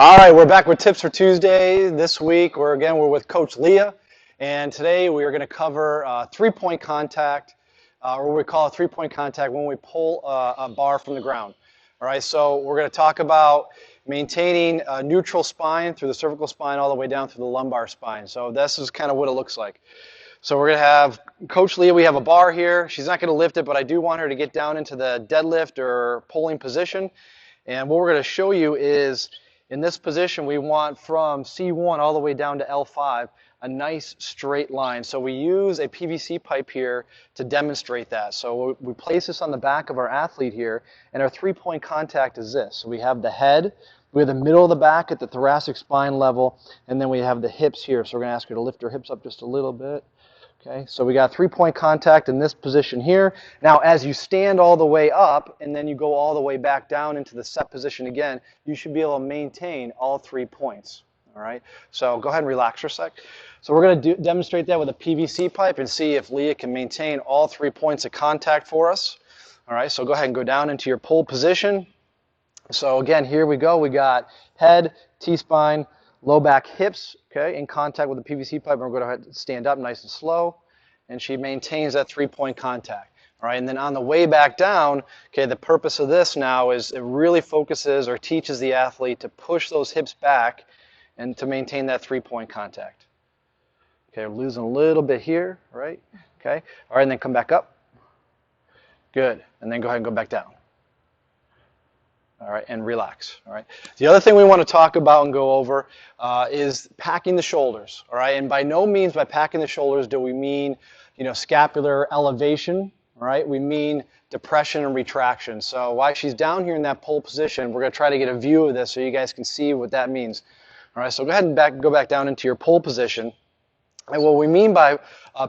All right, we're back with Tips for Tuesday. This week, we're with Coach Leah, and today we are going to cover three-point contact, or what we call a three-point contact when we pull a bar from the ground. All right, so we're going to talk about maintaining a neutral spine through the cervical spine all the way down through the lumbar spine. So this is kind of what it looks like. So we're going to have Coach Leah. We have a bar here. She's not going to lift it, but I do want her to get down into the deadlift or pulling position. And what we're going to show you is, in this position, we want from C1 all the way down to L5, a nice straight line. So we use a PVC pipe here to demonstrate that. So we place this on the back of our athlete here, and our three-point contact is this. So we have the head, we have the middle of the back at the thoracic spine level, and then we have the hips here. So we're going to ask her to lift her hips up just a little bit. Okay, so we got three-point contact in this position here. Now, as you stand all the way up and then you go all the way back down into the set position again, you should be able to maintain all 3 points. All right, so go ahead and relax for a sec. So we're going to demonstrate that with a PVC pipe and see if Leah can maintain all 3 points of contact for us. All right, so go ahead and go down into your pull position. So again, here we go. We got head, T-spine, low back, hips, okay, in contact with the PVC pipe. And we're going to stand up nice and slow, and she maintains that three-point contact. All right, and then on the way back down, okay, the purpose of this now is it really focuses or teaches the athlete to push those hips back and to maintain that three-point contact. Okay, we're losing a little bit here, right? Okay, all right, and then come back up. Good, and then go ahead and go back down. All right, and relax. All right. The other thing we want to talk about and go over is packing the shoulders. All right, and by no means by packing the shoulders do we mean, scapular elevation. All right, we mean depression and retraction. So while she's down here in that pull position, we're going to try to get a view of this so you guys can see what that means. All right, so go ahead and go back down into your pull position. And what we mean by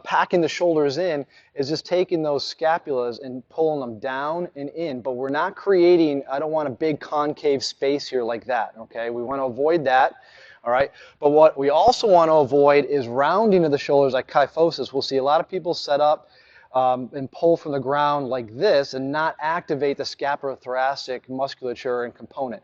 packing the shoulders in is just taking those scapulas and pulling them down and in. But we're not creating, I don't want a big concave space here like that, okay? We want to avoid that, all right? But what we also want to avoid is rounding of the shoulders like kyphosis. We'll see a lot of people set up and pull from the ground like this and not activate the scapulothoracic musculature and component.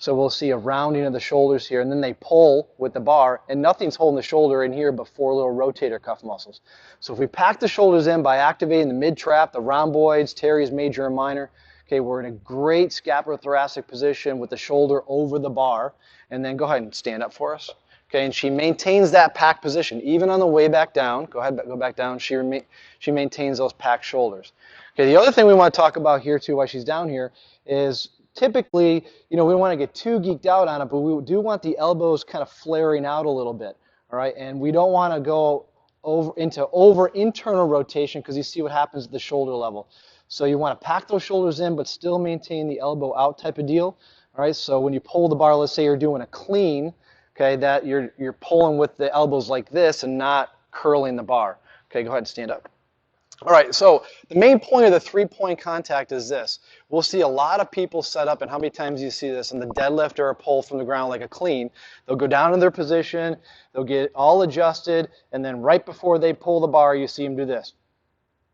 So we'll see a rounding of the shoulders here, and then they pull with the bar, and nothing's holding the shoulder in here but 4 little rotator cuff muscles. So if we pack the shoulders in by activating the mid-trap, the rhomboids, teres major and minor, okay, we're in a great scapulothoracic position with the shoulder over the bar. And then go ahead and stand up for us. Okay, and she maintains that packed position even on the way back down. Go ahead, go back down. She maintains those packed shoulders. Okay, the other thing we want to talk about here too, while she's down here, is typically, we don't want to get too geeked out on it, but we do want the elbows kind of flaring out a little bit. All right, and we don't want to go over internal rotation because you see what happens at the shoulder level. So you want to pack those shoulders in, but still maintain the elbow out type of deal. All right, so when you pull the bar, let's say you're doing a clean. Okay, that you're pulling with the elbows like this and not curling the bar. Okay, go ahead and stand up. All right, so the main point of the three-point contact is this. We'll see a lot of people set up, and how many times you see this in the deadlift or a pull from the ground like a clean. They'll go down in their position, they'll get all adjusted, and then right before they pull the bar, you see them do this.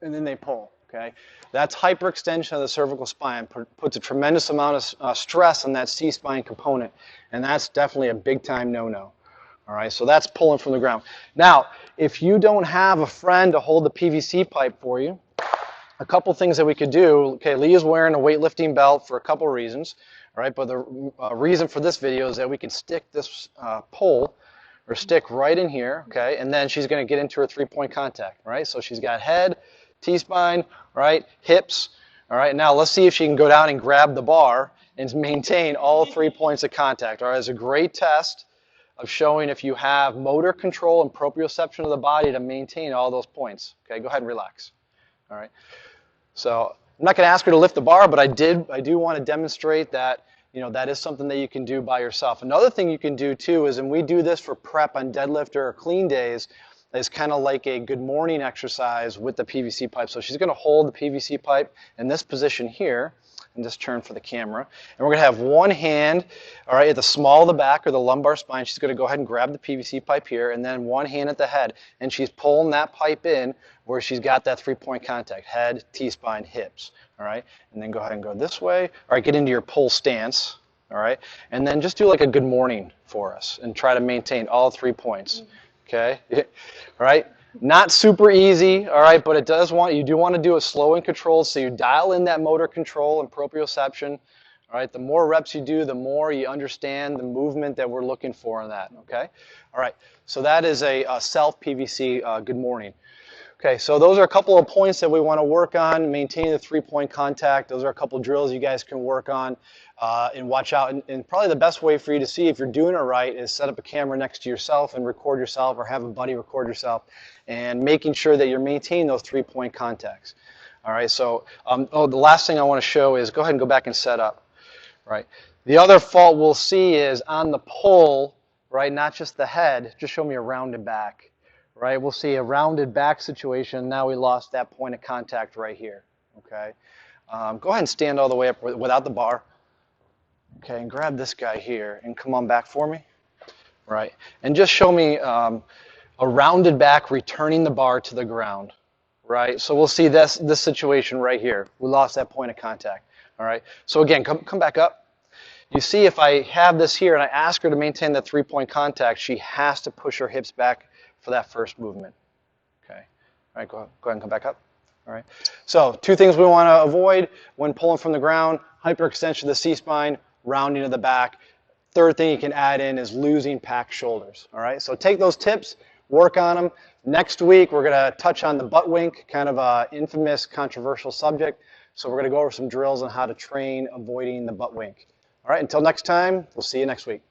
And then they pull. Okay, that's hyperextension of the cervical spine, puts a tremendous amount of stress on that C-spine component, and that's definitely a big-time no-no. All right, so that's pulling from the ground. Now, if you don't have a friend to hold the PVC pipe for you, a couple things that we could do. Okay, Leah's wearing a weightlifting belt for a couple reasons. All right, but the reason for this video is that we can stick this pole or stick right in here. Okay, and then she's going to get into her three-point contact. Right, so she's got head, T-spine, right, hips. All right, now let's see if she can go down and grab the bar and maintain all 3 points of contact. All right, it's a great test of showing if you have motor control and proprioception of the body to maintain all those points. Okay, go ahead and relax. All right, so I'm not going to ask her to lift the bar, but I do want to demonstrate that that is something that you can do by yourself. Another thing you can do too is, and we do this for prep on deadlift or clean days, is kind of like a good morning exercise with the PVC pipe. So she's going to hold the PVC pipe in this position here, and just turn for the camera. And we're going to have one hand, all right, at the small of the back or the lumbar spine. She's going to go ahead and grab the PVC pipe here, and then one hand at the head. And she's pulling that pipe in where she's got that three-point contact, head, T-spine, hips, all right? And then go ahead and go this way. All right, get into your pull stance. All right, and then just do like a good morning for us and try to maintain all 3 points. Okay, all right. Not super easy, all right, but you do want to do it slow and controlled, so you dial in that motor control and proprioception. All right, the more reps you do, the more you understand the movement that we're looking for in that. Okay, all right. So that is a self PVC. Good morning. Okay, so those are a couple of points that we want to work on. Maintaining the 3-point contact. Those are a couple of drills you guys can work on and watch out. And probably the best way for you to see if you're doing it right is set up a camera next to yourself and record yourself, or have a buddy record yourself, and making sure that you're maintaining those 3-point contacts. All right, so the last thing I want to show is, go ahead and go back and set up. Right. The other fault we'll see is on the pull, right, not just the head. Just show me a rounded back. Right, we'll see a rounded back situation. Now we lost that point of contact right here. Okay, go ahead and stand all the way up without the bar. Okay, and grab this guy here and come on back for me. Right, and just show me a rounded back returning the bar to the ground. Right, so we'll see this situation right here. We lost that point of contact. All right, so again, come back up. You see, if I have this here and I ask her to maintain the 3-point contact, she has to push her hips back for that first movement. Okay. All right, go ahead and come back up. All right. So 2 things we want to avoid when pulling from the ground: hyperextension of the C-spine, rounding of the back. Third thing you can add in is losing packed shoulders. All right. So take those tips, work on them. Next week we're going to touch on the butt wink, kind of an infamous, controversial subject. So we're going to go over some drills on how to train avoiding the butt wink. All right. Until next time, we'll see you next week.